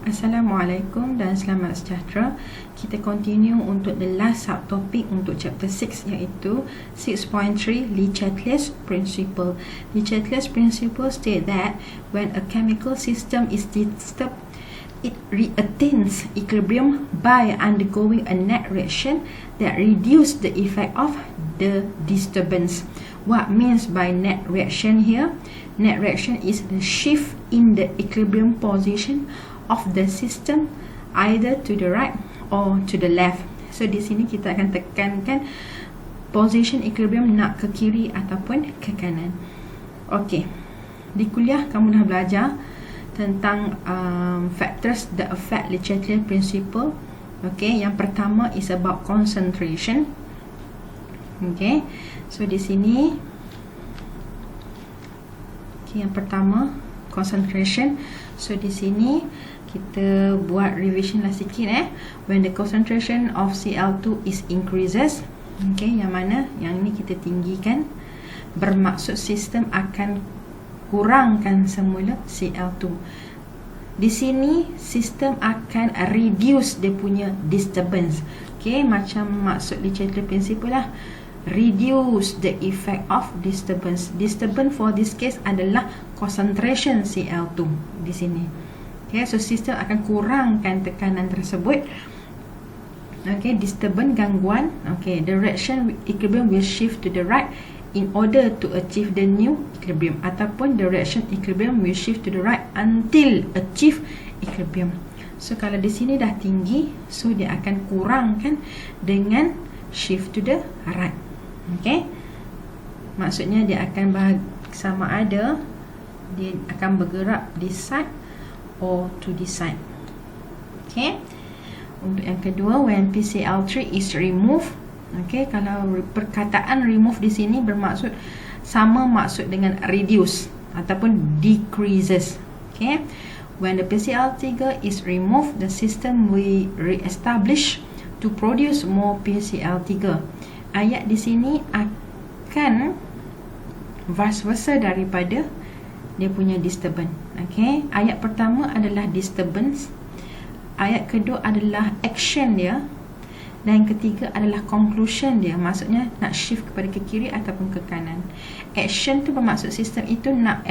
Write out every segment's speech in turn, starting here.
Assalamualaikum dan selamat sejahtera. Kita continue untuk the last subtopic untuk chapter 6, iaitu 6.3 Le Chatelier's principle. Le Chatelier's principle state that when a chemical system is disturbed, it attains equilibrium by undergoing a net reaction that reduces the effect of the disturbance. What means by net reaction here? Net reaction is the shift in the equilibrium position of the system either to the right or to the left. So di sini kita akan tekankan position equilibrium nak ke kiri ataupun ke kanan. Okey. Di kuliah kamu dah belajar tentang factors that affect Le Chatelier principle. Okey, yang pertama is about concentration. Okey. So di sini yang pertama concentration. So di sini kita buat revision lah sikit when the concentration of Cl2 is increases, yang mana yang ni kita tinggikan, bermaksud sistem akan kurangkan semula Cl2. Di sini sistem akan reduce dia punya disturbance. Macam maksud Le Chatelier principle lah, reduce the effect of disturbance. Disturbance for this case adalah concentration Cl2 di sini. So sistem akan kurangkan tekanan tersebut. Disturbance, gangguan. The reaction equilibrium will shift to the right in order to achieve the new equilibrium, ataupun the reaction equilibrium will shift to the right until achieve equilibrium. So kalau di sini dah tinggi, so dia akan kurangkan dengan shift to the right. Maksudnya dia akan sama ada dia akan bergerak di side or to the side. Untuk yang kedua, when PCl3 is removed, kalau perkataan remove di sini bermaksud sama maksud dengan reduce ataupun decreases. When the PCl3 is removed, the system will re-establish to produce more PCl3. Ayat di sini akan vice versa daripada dia punya disturbance. Ayat pertama adalah disturbance, ayat kedua adalah action dia, dan ketiga adalah conclusion dia. Maksudnya nak shift kepada ke kiri ataupun ke kanan. Action tu bermaksud sistem itu nak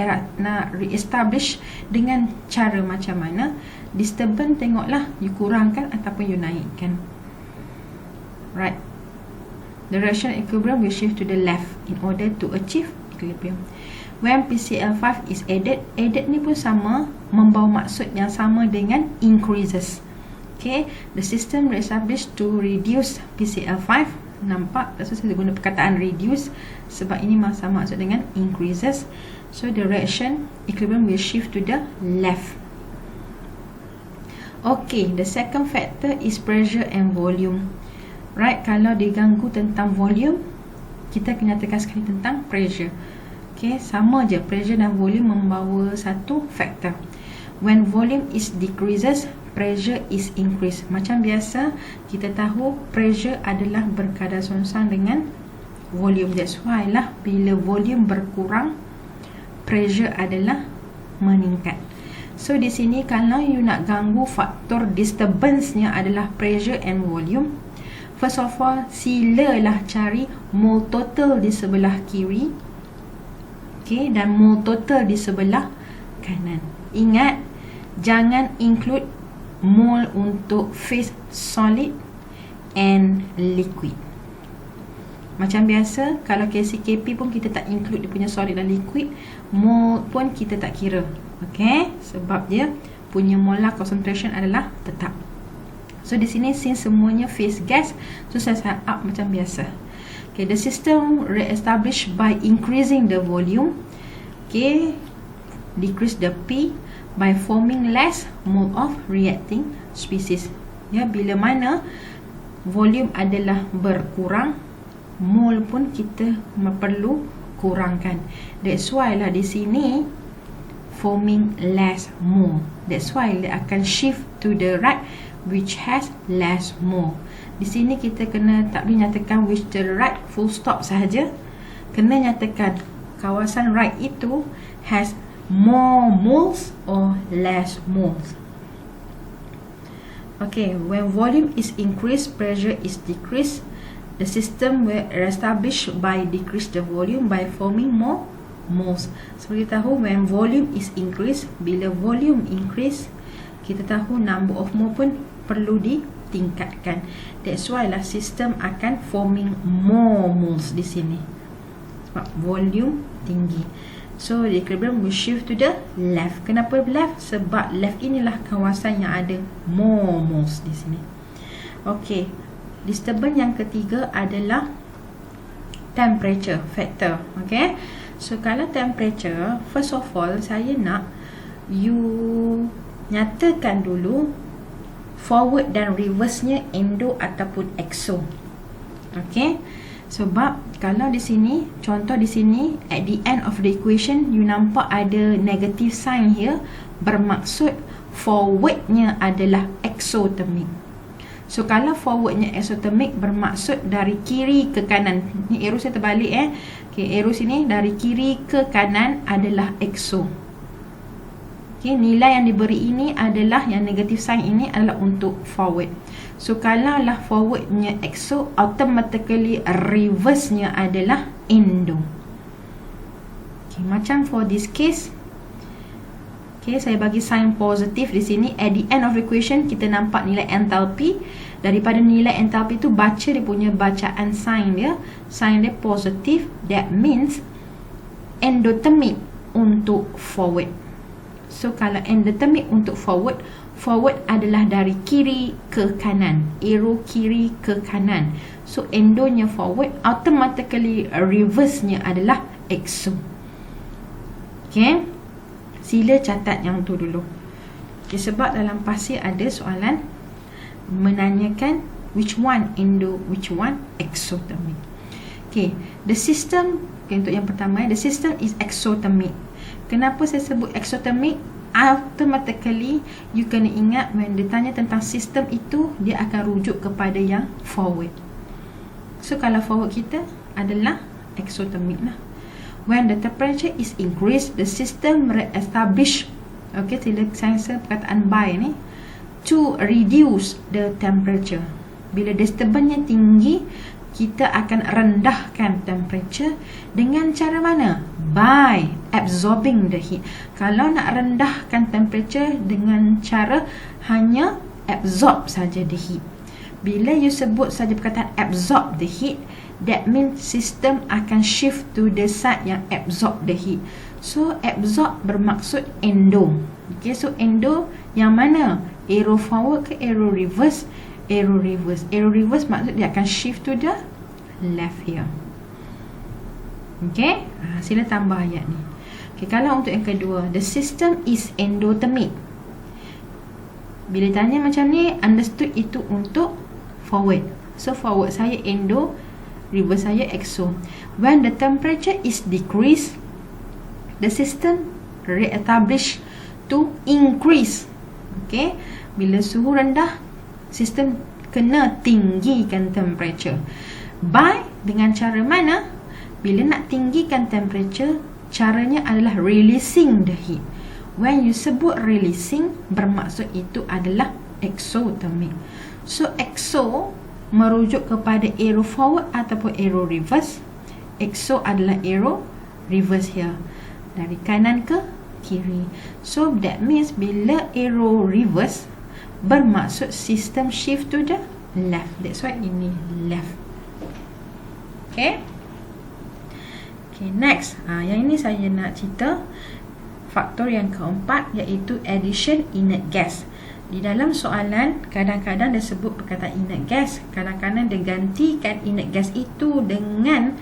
re-establish dengan cara macam mana. Disturbance tengoklah you kurangkan ataupun you naikkan. Right. The reaction equilibrium will shift to the left in order to achieve equilibrium. When PCl5 is added ni pun sama, membawa maksud yang sama dengan increases. The system re-established to reduce PCl5. Nampak? So saya guna perkataan reduce sebab ini sama maksud dengan increases. So the reaction equilibrium will shift to the left. The second factor is pressure and volume. Right, kalau diganggu tentang volume, kita kena nyatakan sekali tentang pressure. Sama je, pressure dan volume membawa satu factor. When volume is decreases, pressure is increase. Macam biasa, kita tahu pressure adalah berkadar songsang dengan volume. That's why lah, bila volume berkurang, pressure adalah meningkat. So di sini kalau you nak ganggu faktor disturbance-nya adalah pressure and volume, first of all, silalah cari mole total di sebelah kiri, dan mole total di sebelah kanan. Ingat, jangan include mole untuk phase solid and liquid. Macam biasa, kalau KCKP pun kita tak include dia punya solid dan liquid, mole pun kita tak kira. Sebab dia punya molar concentration adalah tetap. So di sini since semuanya phase gas, so saya set up macam biasa. The system re-established by increasing the volume. Decrease the P by forming less mole of reacting species. Bila mana volume adalah berkurang, mole pun kita perlu kurangkan. That's why lah di sini forming less mole. That's why dia akan shift to the right which has less mole. Di sini kita kena tak boleh nyatakan which the right full stop sahaja. Kena nyatakan kawasan right itu has more moles or less moles. Okay, when volume is increased, pressure is decreased. The system will establish by decrease the volume by forming more moles. Seperti tahu, when volume is increased, bila volume increase, kita tahu number of mole pun perlu ditingkatkan. That's why lah sistem akan forming more moles di sini. Sebab volume tinggi. So the equilibrium will shift to the left. Kenapa left? Sebab left inilah kawasan yang ada more moles di sini. Okay, disturbance yang ketiga adalah temperature factor. Okay, so kalau temperature, first of all saya nak you nyatakan dulu forward dan reverse-nya endo ataupun exo. Okay, sebab kalau di sini, contoh di sini at the end of the equation you nampak ada negative sign here, bermaksud forward-nya adalah exothermic. So kalau forward-nya exothermic bermaksud dari kiri ke kanan. Ni arrow saya terbalik Okay, arrow sini dari kiri ke kanan adalah exo. Okay, nilai yang diberi ini adalah, yang negative sign ini adalah untuk forward. So kalau lah forwardnya exo, automatically reverse-nya adalah endo. Okay, macam for this case, okay, saya bagi sign positif di sini. At the end of equation kita nampak nilai enthalpy. Daripada nilai enthalpy itu baca dia punya bacaan sign dia. Sign dia positif. That means endothermic untuk forward. So kalau endothermic untuk forward, forward adalah dari kiri ke kanan, arrow kiri ke kanan. So endonya forward, automatically reverse-nya adalah exo. Okay, sila catat yang tu dulu. Okay, sebab dalam pasir ada soalan menanyakan which one endo, which one exothermic. Okay, the system, okay, untuk yang pertama, the system is exothermic. Kenapa saya sebut exothermic? Automatically you kena ingat when ditanya tentang sistem itu, dia akan rujuk kepada yang forward. So kalau forward kita adalah exothermic lah. When the temperature is increased, the system re-establish, okay, sila saya perkataan by ni, to reduce the temperature. Bila disturbance-nya tinggi, kita akan rendahkan temperature dengan cara mana? By absorbing the heat. Kalau nak rendahkan temperature dengan cara hanya absorb saja the heat. Bila you sebut saja perkataan absorb the heat, that means system akan shift to the side yang absorb the heat. So absorb bermaksud endo. Okay, so endo yang mana? Arrow forward ke arrow reverse? Arrow reverse. Arrow reverse maksud dia akan shift to the left here. Okay, sila tambah ayat ni. Okay, kalau untuk yang kedua, the system is endothermic. Bila tanya macam ni, understood itu untuk forward. So forward saya endo, reverse saya exo. When the temperature is decreased, the system re-establish to increase. Okay, bila suhu rendah, sistem kena tinggikan temperature. By, dengan cara mana? Bila nak tinggikan temperature, caranya adalah releasing the heat. When you sebut releasing, bermaksud itu adalah exothermic. So exo merujuk kepada arrow forward ataupun arrow reverse. Exo adalah arrow reverse here, dari kanan ke kiri. So that means bila arrow reverse, bermaksud system shift to the left. That's why ini left. Okay. Okay, next. Yang ini saya nak cerita faktor yang keempat, iaitu addition inert gas. Di dalam soalan kadang-kadang dia sebut perkataan inert gas, kadang-kadang dia gantikan inert gas itu dengan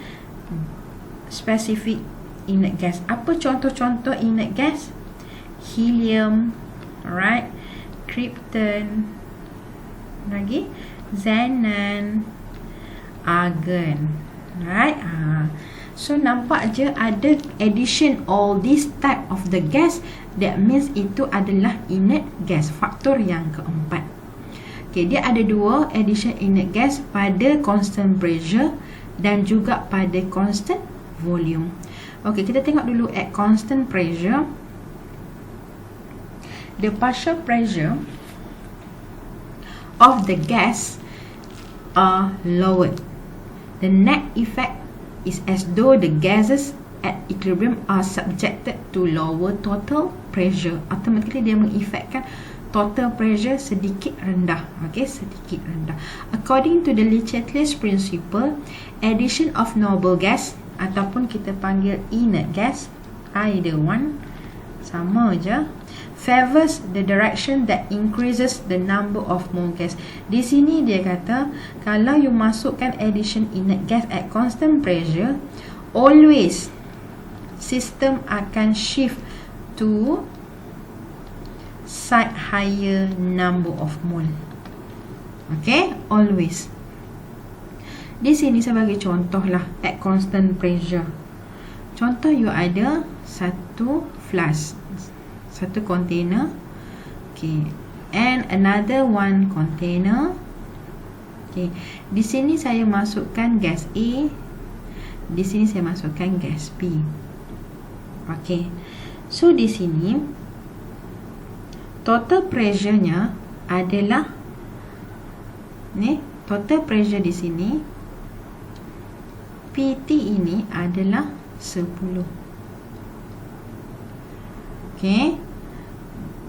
specific inert gas. Apa contoh-contoh inert gas? Helium, alright, krypton, lagi xenon, argon, right? So nampak je ada addition all this type of the gas, that means itu adalah inert gas, faktor yang keempat. Okay, dia ada dua addition inert gas, pada constant pressure dan juga pada constant volume. Okay, kita tengok dulu at constant pressure. The partial pressure of the gas are lowered. The net effect is as though the gases at equilibrium are subjected to lower total pressure. Automatically dia mengefekkan total pressure sedikit rendah. Okay, sedikit rendah. According to the Le Chatelier's principle, addition of noble gas ataupun kita panggil inert gas, either one, sama je, favors the direction that increases the number of mole gas. Di sini dia kata, kalau you masukkan addition inert gas at constant pressure, always sistem akan shift to side higher number of mole. Okay, always. Di sini saya bagi contoh lah at constant pressure. Contoh, you ada satu flask, satu container, okay, and another one container. Okay, di sini saya masukkan gas A, di sini saya masukkan gas B. Okay, so di sini total pressure-nya adalah ni, total pressure di sini PT ini adalah 10. Okay,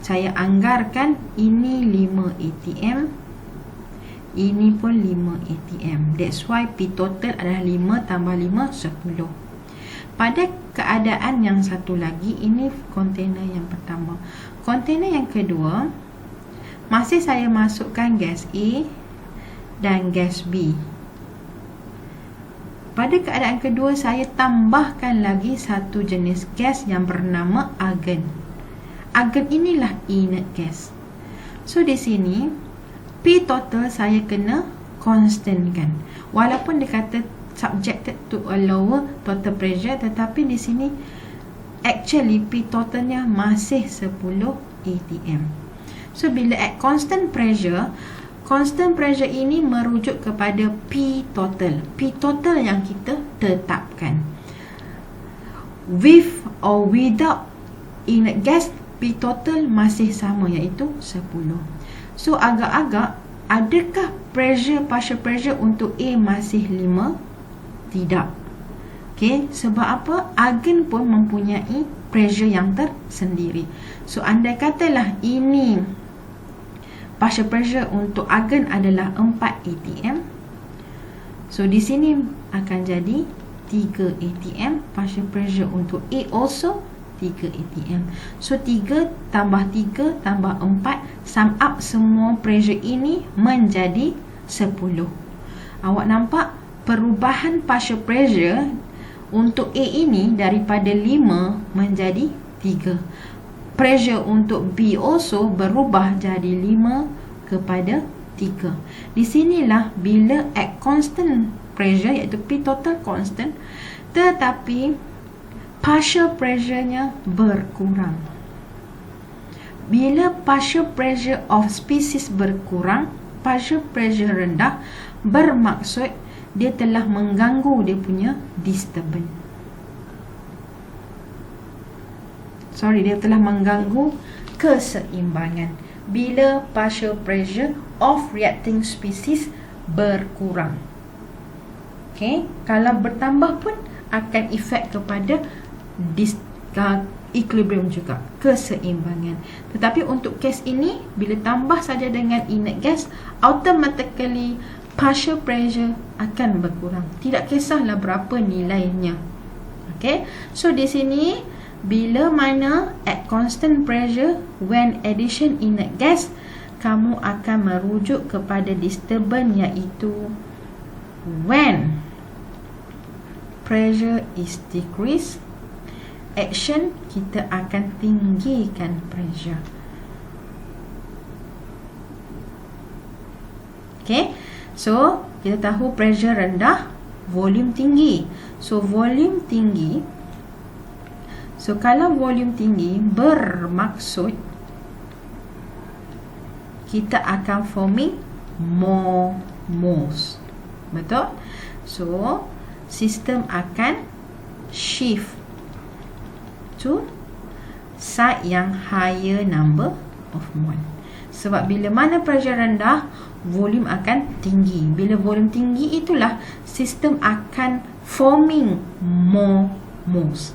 saya anggarkan ini 5 ATM, ini pun 5 ATM. That's why P total adalah 5 tambah 5, 10. Pada keadaan yang satu lagi, ini kontainer yang pertama. Kontainer yang kedua, masih saya masukkan gas A dan gas B. Pada keadaan kedua, saya tambahkan lagi satu jenis gas yang bernama argon. Argon inilah inert gas. So di sini P total saya kena constantkan. Walaupun dia kata subjected to a lower total pressure, tetapi di sini actually P totalnya masih 10 atm. So bila at constant pressure ini merujuk kepada P total. P total yang kita tetapkan. With or without inert gas, P total masih sama, iaitu 10. So agak-agak, adakah pressure, partial pressure untuk A masih 5? Tidak. Okay, sebab apa? Argon pun mempunyai pressure yang tersendiri. So andai katalah ini partial pressure untuk argon adalah 4 atm, so di sini akan jadi 3 atm. Partial pressure untuk A also 3 atm. So 3 tambah 3 tambah 4, sum up semua pressure ini menjadi 10. Awak nampak perubahan partial pressure untuk A ini daripada 5 menjadi 3. Pressure untuk B also berubah jadi 5 kepada 3. Di sinilah bila at constant pressure, iaitu P total constant, tetapi partial pressure-nya berkurang. Bila partial pressure of species berkurang, partial pressure rendah, bermaksud dia telah mengganggu dia punya disturbance. Dia telah mengganggu keseimbangan bila partial pressure of reacting species berkurang. Okay, kalau bertambah pun akan efek kepada equilibrium juga, keseimbangan. Tetapi untuk kes ini, bila tambah saja dengan inert gas, automatically partial pressure akan berkurang. Tidak kisahlah berapa nilainya. Okay, so di sini bila mana at constant pressure when addition inert gas, kamu akan merujuk kepada disturbance, iaitu when pressure is decreased, action kita akan tinggikan pressure. Okay, so kita tahu pressure rendah, volume tinggi. So volume tinggi, so kalau volume tinggi bermaksud kita akan forming more moles. Betul? So sistem akan shift to side yang higher number of mole. Sebab bila mana pressure rendah, volume akan tinggi. Bila volume tinggi, itulah sistem akan forming more moles.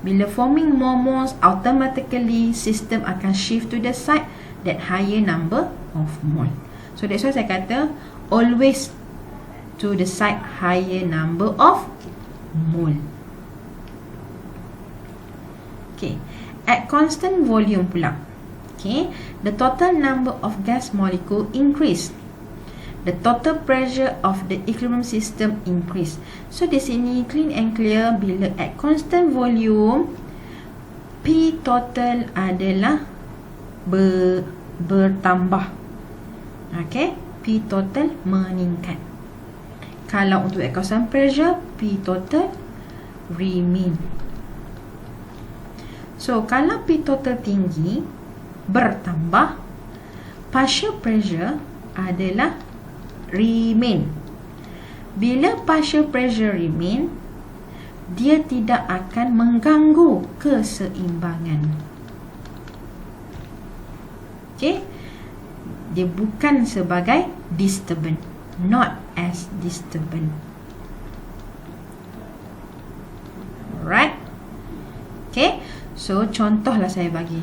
Bila forming more moles, automatically system akan shift to the side that higher number of mole. So that's why saya kata always to the side higher number of mole. Okay, at constant volume pula, okay, the total number of gas molecule increase. The total pressure of the equilibrium system increase. So di sini clean and clear, bila at constant volume, P total adalah bertambah. Okay, P total meningkat. Kalau untuk at constant pressure, P total remain. So kalau P total tinggi, bertambah, partial pressure adalah remain. Bila partial pressure remain, dia tidak akan mengganggu keseimbangan. Okay, dia bukan sebagai disturbance, not as disturbance. Alright. Okay, so contohlah saya bagi.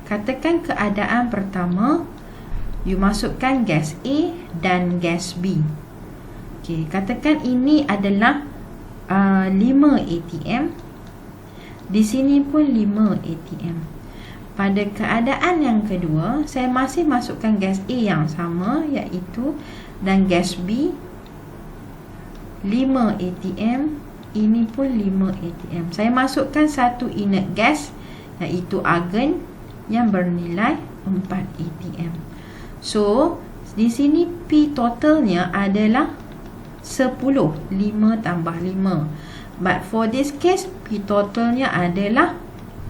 Katakan keadaan pertama, you masukkan gas A dan gas B. Okay, katakan ini adalah 5 atm. Di sini pun 5 atm. Pada keadaan yang kedua, saya masih masukkan gas A yang sama, iaitu, dan gas B 5 atm. Ini pun 5 atm. Saya masukkan satu inert gas, iaitu argon, yang bernilai 4 atm. So, di sini P totalnya adalah 10. 5 tambah 5. But for this case, P totalnya adalah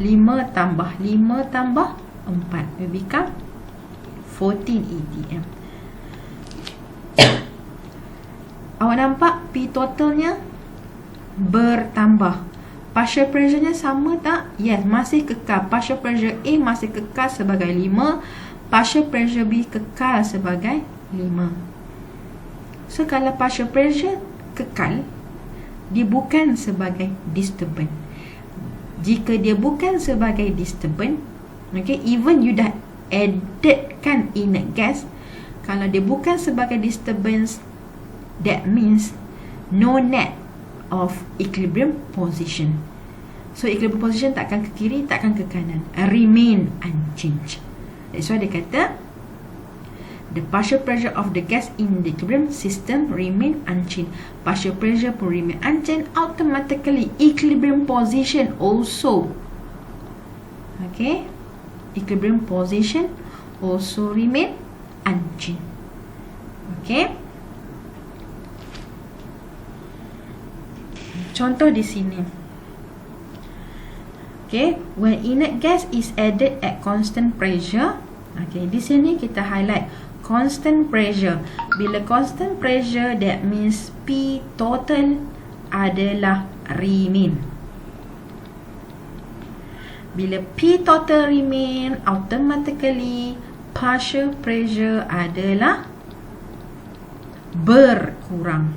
5 tambah 5 tambah 4. Will become 14 atm. Awak nampak P totalnya bertambah. Partial pressure-nya sama tak? Yes, masih kekal. Partial pressure A masih kekal sebagai 5. Partial pressure B kekal sebagai 5. So, kalau partial pressure kekal, dia bukan sebagai disturbance. Jika dia bukan sebagai disturbance, okay, even you dah addedkan inert gas, kalau dia bukan sebagai disturbance, that means no net of equilibrium position. So, equilibrium position takkan ke kiri, takkan ke kanan. Remain unchanged. That's why dia kata the partial pressure of the gas in the equilibrium system remain unchanged. Partial pressure pun remain unchanged. Automatically equilibrium position also, okay, equilibrium position also remain unchanged. Okay, contoh di sini. Okay, when inert gas is added at constant pressure. Okay, di sini kita highlight constant pressure. Bila constant pressure, that means P total adalah remain. Bila P total remain, automatically partial pressure adalah berkurang.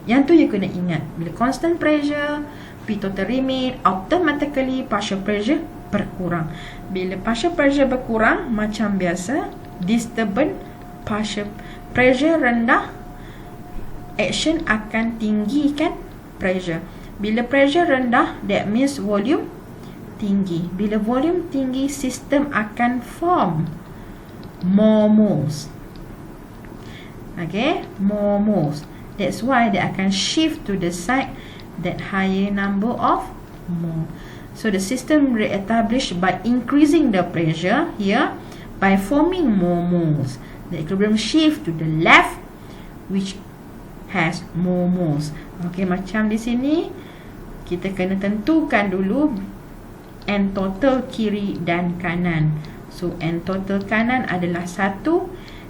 Yang tu you kena ingat. Bila constant pressure, P total remain, automatically partial pressure berkurang. Bila partial pressure berkurang, macam biasa, disturbance, partial pressure rendah, action akan tinggikan pressure. Bila pressure rendah, that means volume tinggi. Bila volume tinggi, sistem akan form more moles. Okay, more moles. That's why they akan shift to the side that higher number of mole. So the system re-established by increasing the pressure here by forming more moles. The equilibrium shift to the left, which has more moles. Okay, macam di sini kita kena tentukan dulu N total kiri dan kanan. So N total kanan adalah 1,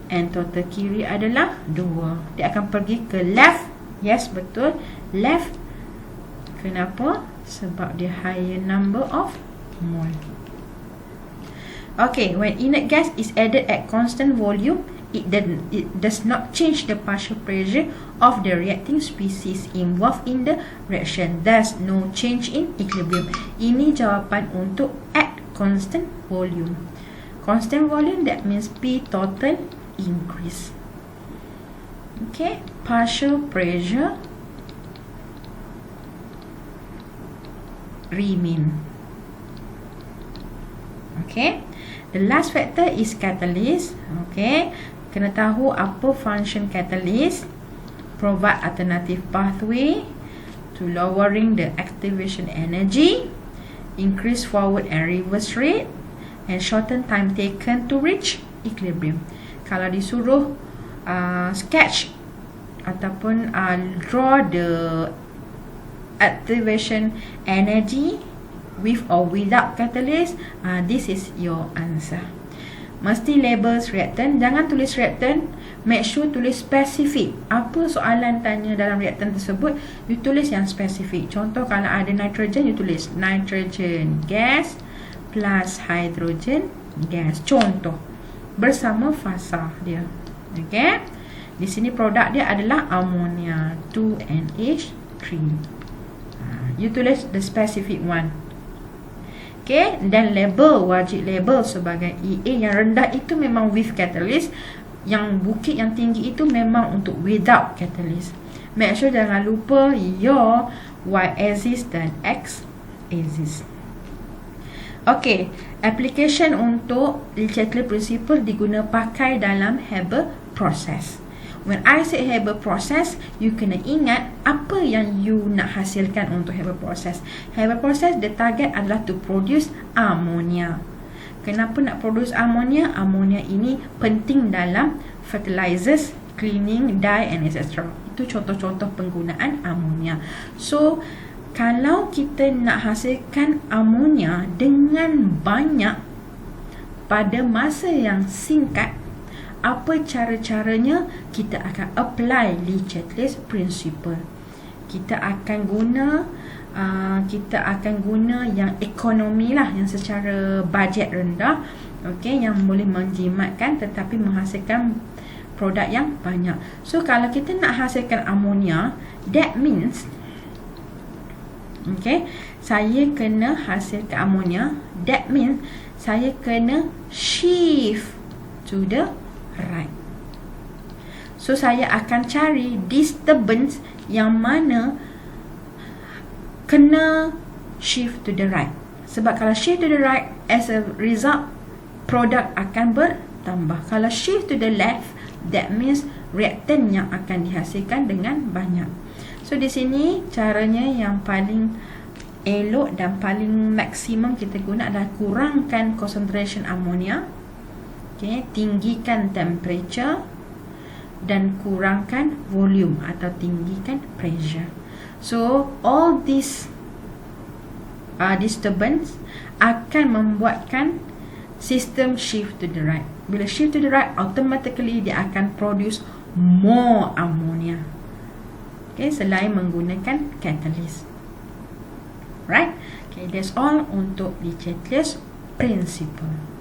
N total kiri adalah 2. Dia akan pergi ke left. Yes, betul, left. Kenapa? Sebab dia higher number of mole. Okay, when inert gas is added at constant volume, it does not change the partial pressure of the reacting species involved in the reaction. Thus, no change in equilibrium. Ini jawapan untuk at constant volume. Constant volume, that means P total increase. Okay, partial pressure remain. Okay, the last factor is catalyst. Okay, kena tahu apa function catalyst. Provide alternative pathway to lowering the activation energy, increase forward and reverse rate, and shorten time taken to reach equilibrium. Kalau disuruh sketch ataupun draw the activation energy with or without catalyst, this is your answer. Mesti labels reactant. Jangan tulis reactant, make sure tulis spesifik. Apa soalan tanya dalam reactant tersebut, you tulis yang spesifik. Contoh, kalau ada nitrogen, you tulis nitrogen gas plus hydrogen gas. Contoh, bersama fasa dia. Okay, di sini produk dia adalah ammonia 2NH3. You tulis the specific one. Okay, dan label, wajib label sebagai EA. Yang rendah itu memang with catalyst, yang bukit yang tinggi itu memang untuk without catalyst. Make sure jangan lupa your y-axis dan x-axis. Okay, application untuk Chatelet principle diguna pakai dalam Haber process. When I say Haber process, you kena ingat apa yang you nak hasilkan untuk Haber process. Haber process, the target adalah to produce ammonia. Kenapa nak produce ammonia? Ammonia ini penting dalam fertilizers, cleaning, dye and etc. Itu contoh-contoh penggunaan ammonia. So, kalau kita nak hasilkan ammonia dengan banyak pada masa yang singkat, apa cara-caranya? Kita akan apply Le Chatelet's principle. Kita akan guna yang ekonomi lah, yang secara bajet rendah, okay, yang boleh menjimatkan tetapi menghasilkan produk yang banyak. So kalau kita nak hasilkan ammonia, that means, okay, saya kena hasilkan ammonia, that means saya kena shift to the right. So saya akan cari disturbance yang mana kena shift to the right. Sebab kalau shift to the right, as a result, produk akan bertambah. Kalau shift to the left, that means reactant yang akan dihasilkan dengan banyak. So di sini caranya yang paling elok dan paling maksimum kita guna adalah kurangkan concentration ammonia. Okay, tinggikan temperature dan kurangkan volume atau tinggikan pressure. So all these disturbance akan membuatkan sistem shift to the right. Bila shift to the right, automatically dia akan produce more ammonia. Okay, selain menggunakan catalyst. Right? Okay, that's all untuk Le Chatelet's principle.